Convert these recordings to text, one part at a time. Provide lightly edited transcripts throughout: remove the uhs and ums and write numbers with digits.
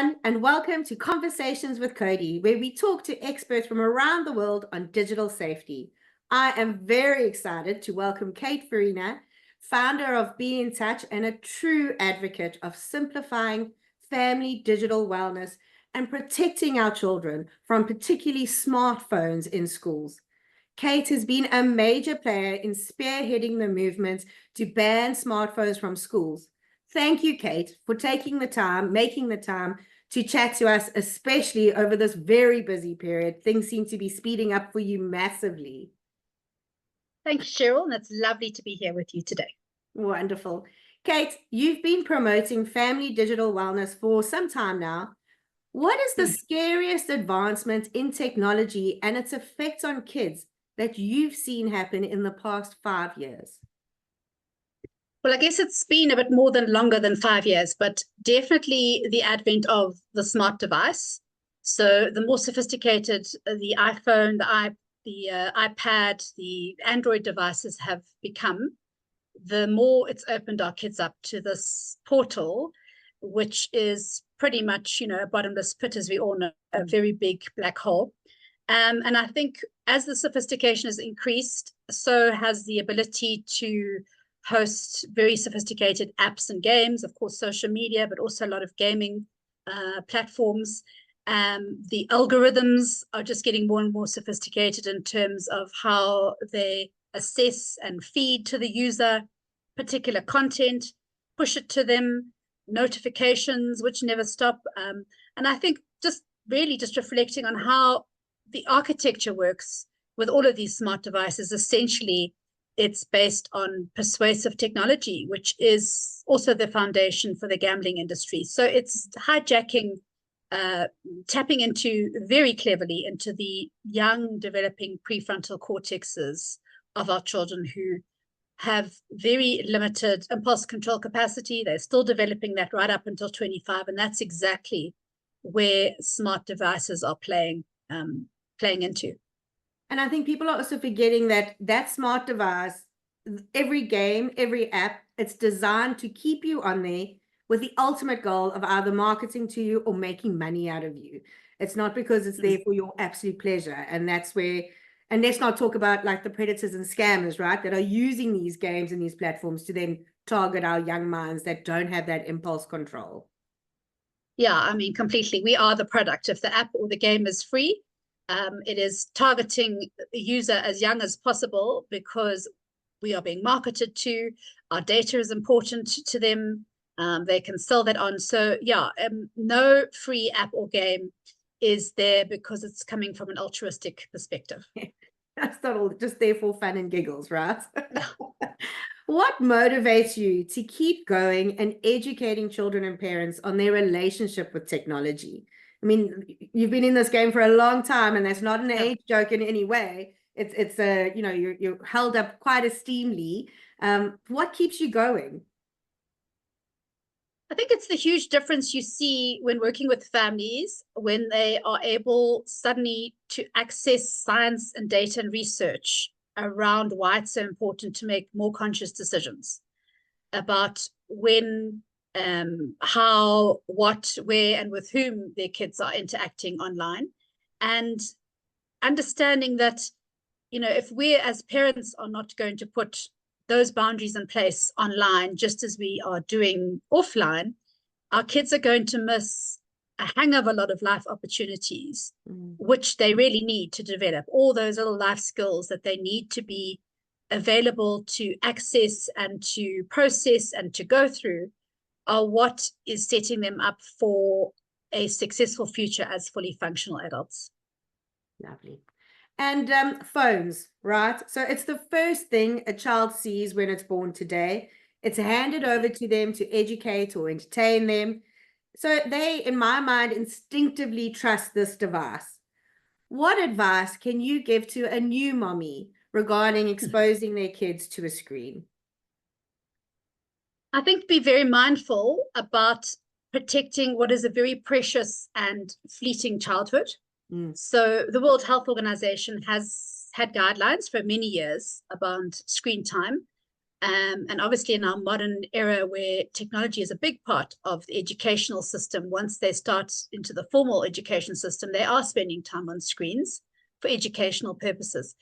everyone, and welcome to Conversations with Codey, where we talk to experts from around the world on digital safety. I am very excited to welcome Kate Farina, founder of Be in Touch and a true advocate of simplifying family digital wellness and protecting our children from particularly smartphones in schools. Kate has been a major player in spearheading the movement to ban smartphones from schools. Thank you, Kate, for taking the time, making the time to chat to us, especially over this very busy period. Things seem to be speeding up for you massively. Thank you, Cheryl, and it's lovely to be here with you today. Wonderful. Kate, you've been promoting family digital wellness for some time now. What is the scariest advancement in technology and its effects on kids that you've seen happen in the past 5 years? Well, I guess it's been a bit more than longer than 5 years, but definitely the advent of the smart device. So the more sophisticated the iPhone, the iPad, the Android devices have become, the more it's opened our kids up to this portal, which is pretty much, a bottomless pit, as we all know, a very big black hole. And I think as the sophistication has increased, so has the ability to host very sophisticated apps and games, of course, social media, but also a lot of gaming platforms. The algorithms are just getting more and more sophisticated in terms of how they assess and feed to the user particular content, push it to them, notifications, which never stop. And I think just reflecting on how the architecture works with all of these smart devices. Essentially, it's based on persuasive technology, which is also the foundation for the gambling industry. So it's hijacking, tapping into very cleverly into the young developing prefrontal cortexes of our children who have very limited impulse control capacity. They're still developing that right up until 25. And that's exactly where smart devices are playing into. And I think people are also forgetting that that smart device, every game, every app, it's designed to keep you on there with the ultimate goal of either marketing to you or making money out of you. It's not because it's there for your absolute pleasure. And that's where, and let's not talk about like the predators and scammers, right, that are using these games and these platforms to then target our young minds that don't have that impulse control. Yeah, I mean, completely. We are the product. If the app or the game is free, it is targeting the user as young as possible because we are being marketed to. Our data is important to them. They can sell that on. So yeah, no free app or game is there because it's coming from an altruistic perspective. That's not all just there for fun and giggles, right? What motivates you to keep going and educating children and parents on their relationship with technology? I mean, you've been in this game for a long time, and that's not an age joke in any way. It's a, you're held up quite esteemedly. What keeps you going? I think it's the huge difference you see when working with families, when they are able suddenly to access science and data and research around why it's so important to make more conscious decisions about when, how, what, where, and with whom their kids are interacting online. And understanding that, if we as parents are not going to put those boundaries in place online, just as we are doing offline, our kids are going to miss a hang of a lot of life opportunities, which they really need to develop. All those little life skills that they need to be available to access and to process and to go through are what is setting them up for a successful future as fully functional adults. Lovely. And phones, right? So it's the first thing a child sees when it's born today. It's handed over to them to educate or entertain them. So they, in my mind, instinctively trust this device. What advice can you give to a new mommy regarding exposing their kids to a screen? I think be very mindful about protecting what is a very precious and fleeting childhood. So the World Health Organization has had guidelines for many years about screen time. And obviously in our modern era where technology is a big part of the educational system, once they start into the formal education system, they are spending time on screens for educational purposes.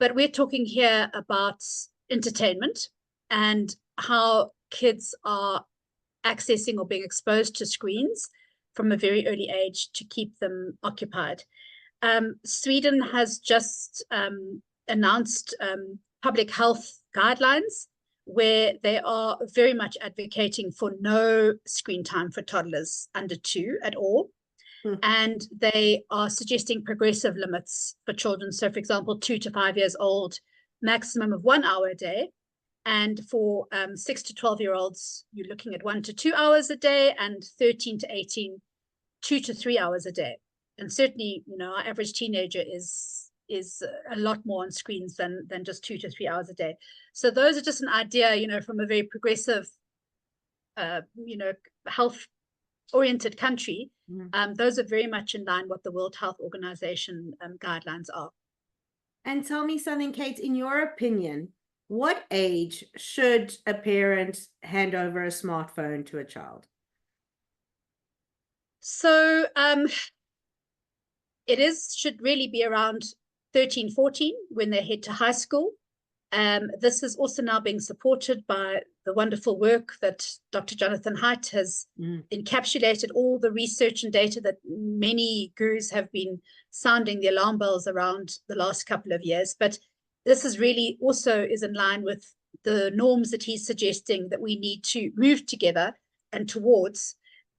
But we're talking here about entertainment and how kids are accessing or being exposed to screens from a very early age to keep them occupied. Sweden has just announced public health guidelines where they are very much advocating for no screen time for toddlers under 2 at all. Mm-hmm. And they are suggesting progressive limits for children. So, for example, 2 to 5 years old, maximum of 1 hour a day. And for 6 to 12-year-olds, you're looking at 1 to 2 hours a day, and 13 to 18, 2 to 3 hours a day. And certainly, our average teenager is a lot more on screens than just 2 to 3 hours a day. So those are just an idea, from a very progressive, health-oriented country. Mm. Those are very much in line with the World Health Organization guidelines are. And tell me something, Kate, in your opinion, what age should a parent hand over a smartphone to a child? So should really be around 13, 14 when they head to high school. This is also now being supported by the wonderful work that Dr. Jonathan Haidt has encapsulated all the research and data that many gurus have been sounding the alarm bells around the last couple of years. But this is really also is in line with the norms that he's suggesting that we need to move together and towards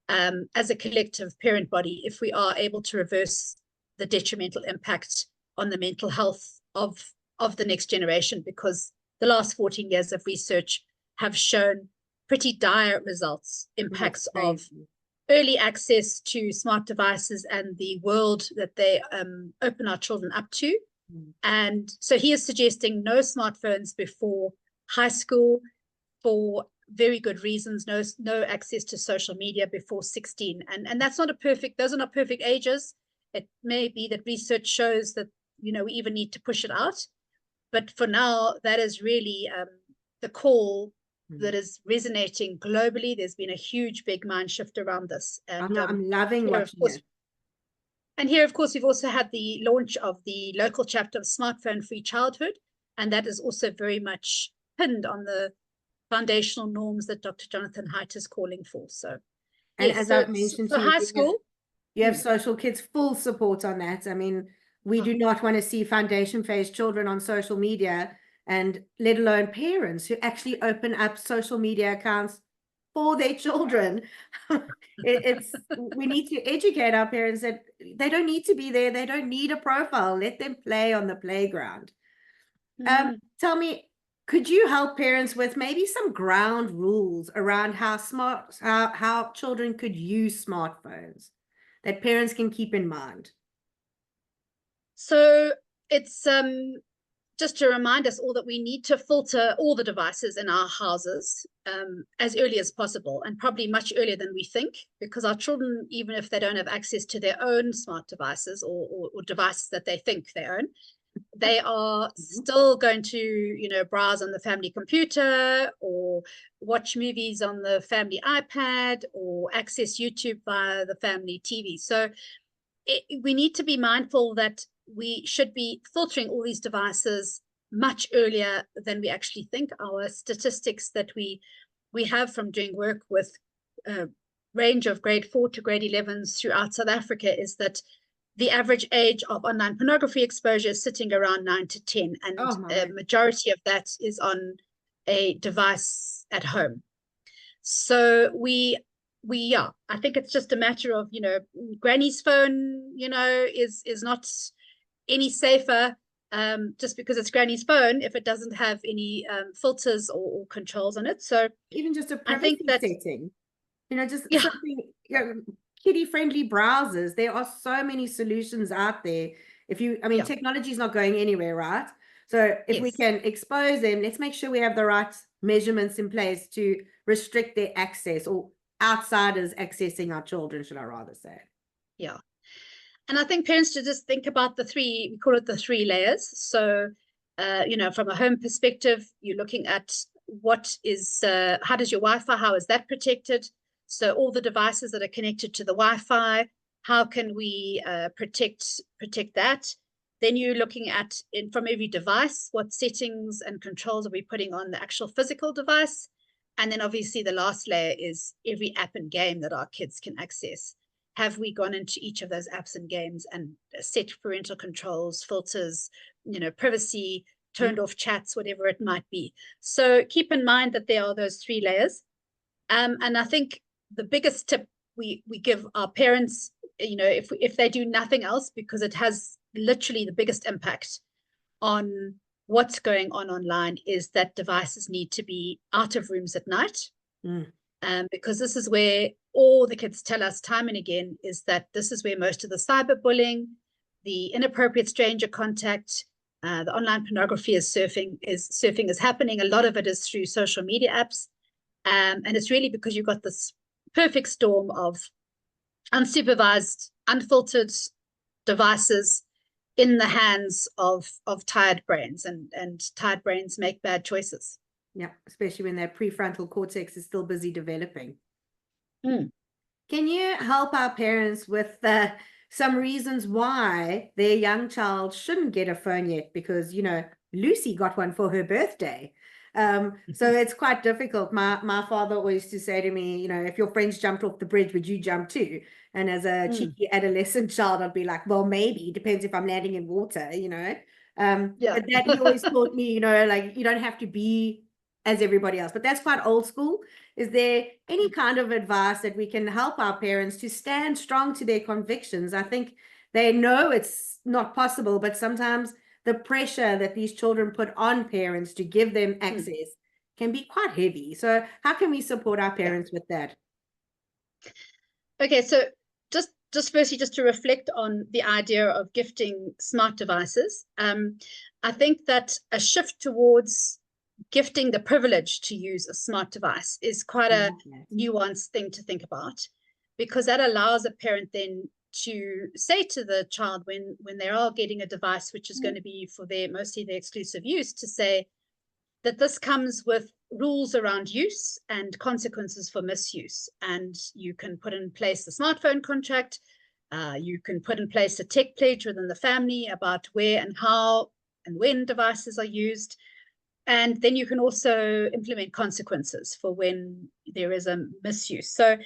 as a collective parent body if we are able to reverse the detrimental impact on the mental health of the next generation, because the last 14 years of research have shown pretty dire results, impacts of early access to smart devices and the world that they open our children up to. And so he is suggesting no smartphones before high school for very good reasons, no access to social media before 16. And that's not those are not perfect ages. It may be that research shows that, we even need to push it out. But for now, that is really the call that is resonating globally. There's been a huge, big mind shift around this. And I'm loving watching it. And here, of course, we've also had the launch of the local chapter of Smartphone Free Childhood. And that is also very much pinned on the foundational norms that Dr. Jonathan Haidt is calling for. So, and as I've mentioned to you, high school, you have Social Kids full support on that. I mean, we do not want to see foundation phase children on social media, and let alone parents who actually open up social media accounts for their children. We need to educate our parents that they don't need to be there. They don't need a profile. Let them play on the playground. Tell me, could you help parents with maybe some ground rules around how children could use smartphones that parents can keep in mind? So it's just to remind us all that we need to filter all the devices in our houses as early as possible, and probably much earlier than we think, because our children, even if they don't have access to their own smart devices or devices that they think they own, they are still going to, browse on the family computer or watch movies on the family iPad or access YouTube via the family TV. So we need to be mindful that we should be filtering all these devices much earlier than we actually think. Our statistics that we have from doing work with a range of grade 4 to grade 11s throughout South Africa is that the average age of online pornography exposure is sitting around 9 to 10, and a majority of that is on a device at home. So I think it's just a matter of, granny's phone, is not any safer just because it's granny's phone if it doesn't have any filters or controls on it. So even just a privacy setting, just something, kiddie-friendly browsers. There are so many solutions out there. Technology is not going anywhere, right? So if we can expose them, let's make sure we have the right measurements in place to restrict their access, or outsiders accessing our children, should I rather say. Yeah. And I think parents should just think about we call it the 3 layers. So, from a home perspective, you're looking at what is, how does your Wi-Fi, how is that protected? So all the devices that are connected to the Wi-Fi, how can we protect that? Then you're looking at, from every device, what settings and controls are we putting on the actual physical device? And then obviously the last layer is every app and game that our kids can access. Have we gone into each of those apps and games and set parental controls, filters, privacy, turned off chats, whatever it might be? So keep in mind that there are those 3 layers. And I think the biggest tip we give our parents, if they do nothing else, because it has literally the biggest impact on what's going on online, is that devices need to be out of rooms at night. Because this is where all the kids tell us time and again, is that this is where most of the cyberbullying, the inappropriate stranger contact, the online pornography surfing is happening. A lot of it is through social media apps. And it's really because you've got this perfect storm of unsupervised, unfiltered devices in the hands of tired brains, and tired brains make bad choices. Yeah, especially when their prefrontal cortex is still busy developing. Mm. Can you help our parents with some reasons why their young child shouldn't get a phone yet? Because, Lucy got one for her birthday. So it's quite difficult. My father always used to say to me, if your friends jumped off the bridge, would you jump too? And as a cheeky adolescent child, I'd be like, well, maybe, depends if I'm landing in water, But that he always taught me, like, you don't have to be as everybody else. But that's quite old school. Is there any kind of advice that we can help our parents to stand strong to their convictions? I think they know it's not possible, but sometimes the pressure that these children put on parents to give them access can be quite heavy. So how can we support our parents with that? Okay, so just firstly, just to reflect on the idea of gifting smart devices, I think that a shift towards gifting the privilege to use a smart device is quite a nuanced thing to think about, because that allows a parent then to say to the child, when they are getting a device which is going to be for mostly their exclusive use, to say that this comes with rules around use and consequences for misuse. And you can put in place the smartphone contract. You can put in place a tech pledge within the family about where and how and when devices are used. And then you can also implement consequences for when there is a misuse. So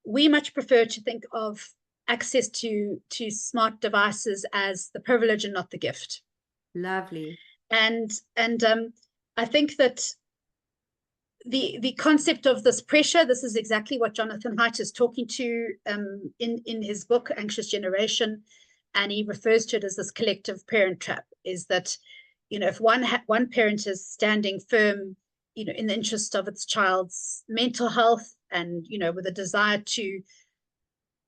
we much prefer to think of access to smart devices as the privilege and not the gift. Lovely. And I think that the concept of this pressure, this is exactly what Jonathan Haidt is talking to in his book, Anxious Generation. And he refers to it as this collective parent trap, is that, if one parent is standing firm, in the interest of its child's mental health and, with a desire to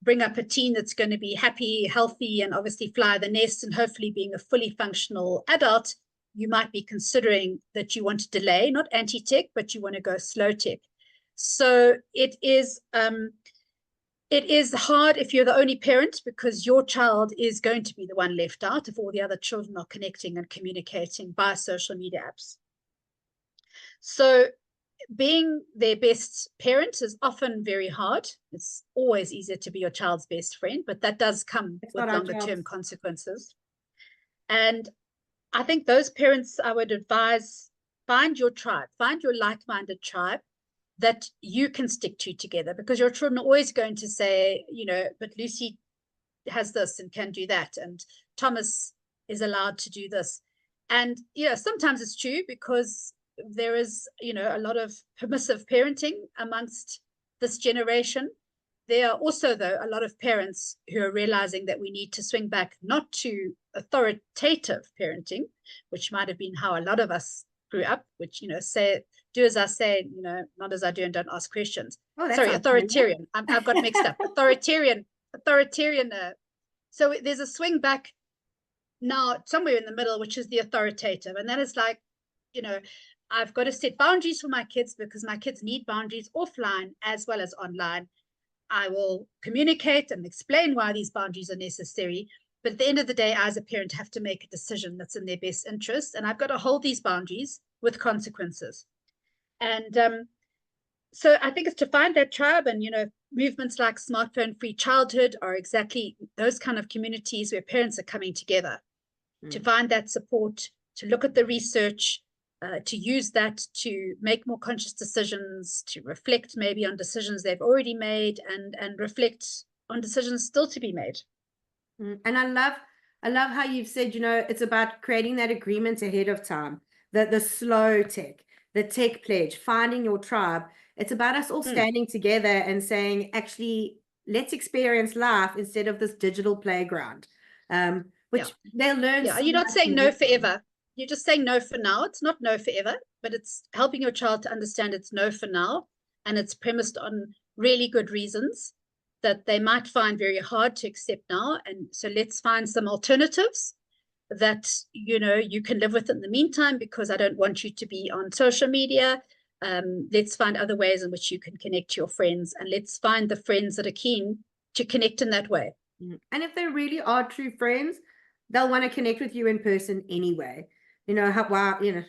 bring up a teen that's going to be happy, healthy, and obviously fly the nest and hopefully being a fully functional adult, you might be considering that you want to delay, not anti-tech, but you want to go slow tech. So it is hard if you're the only parent, because your child is going to be the one left out if all the other children are connecting and communicating via social media apps. So being their best parent is often very hard. It's always easier to be your child's best friend, but that does come with longer term consequences. And I think those parents, I would advise, find your tribe, find your like-minded tribe that you can stick to together, because your children are always going to say, but Lucy has this and can do that, and Thomas is allowed to do this. And sometimes it's true, because there is a lot of permissive parenting amongst this generation. There are also, though, a lot of parents who are realizing that we need to swing back not to authoritative parenting, which might have been how a lot of us grew up, which say, do as I say, not as I do, and don't ask questions. Sorry, authoritarian. I've got mixed up. Authoritarian. So there's a swing back now somewhere in the middle, which is the authoritative, and that is like, I've got to set boundaries for my kids, because my kids need boundaries offline as well as online. I will communicate and explain why these boundaries are necessary. But at the end of the day, I as a parent have to make a decision that's in their best interest. And I've got to hold these boundaries with consequences. And so I think it's to find that tribe, and movements like smartphone free childhood are exactly those kind of communities where parents are coming together to find that support, to look at the research, to use that to make more conscious decisions, to reflect maybe on decisions they've already made, and reflect on decisions still to be made. And I love how you've said, it's about creating that agreement ahead of time, the slow tech, the tech pledge, finding your tribe. It's about us all standing together and saying, actually, let's experience life instead of this digital playground. Which they'll learn. Yeah, you're not saying no forever. You're just saying no for now. It's not no forever, but it's helping your child to understand it's no for now. And it's premised on really good reasons that they might find very hard to accept now. And so let's find some alternatives that, you can live with in the meantime, because I don't want you to be on social media. Let's find other ways in which you can connect to your friends, and let's find the friends that are keen to connect in that way. And if they really are true friends, they'll want to connect with you in person anyway. Yes.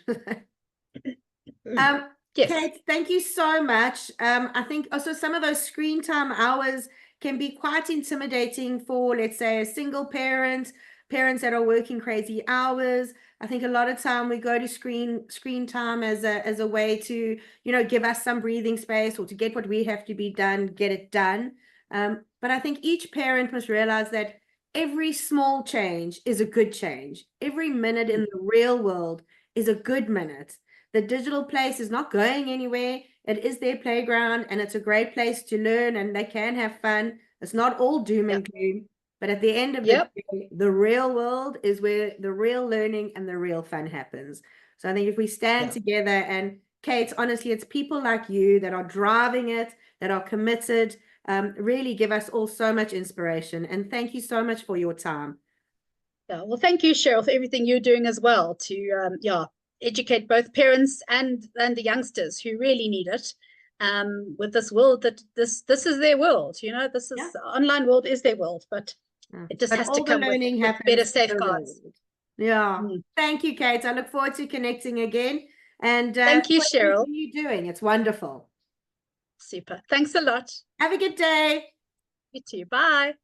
Kate, thank you so much. I think also some of those screen time hours can be quite intimidating for, let's say, a single parents that are working crazy hours. I think a lot of time we go to screen time as a way to, give us some breathing space, or to get what we have to be done, get it done. But I think each parent must realize that every small change is a good change. Every minute in the real world is a good minute. The digital place is not going anywhere. It is their playground, and it's a great place to learn, and they can have fun. It's not all doom and gloom, but at the end of the day, the real world is where the real learning and the real fun happens. So I think if we stand together, and Kate, honestly, it's people like you that are driving it, that are committed, really give us all so much inspiration. And thank you so much for your time. Yeah, well, thank you, Cheryl, for everything you're doing as well to educate both parents and the youngsters who really need it, with this world that this is their world. This is the online world is their world, but it just has to come with better safeguards. Thank you, Kate. I look forward to connecting again. And thank you, Cheryl. What are you doing? It's wonderful. Super. Thanks a lot. Have a good day. You too. Bye.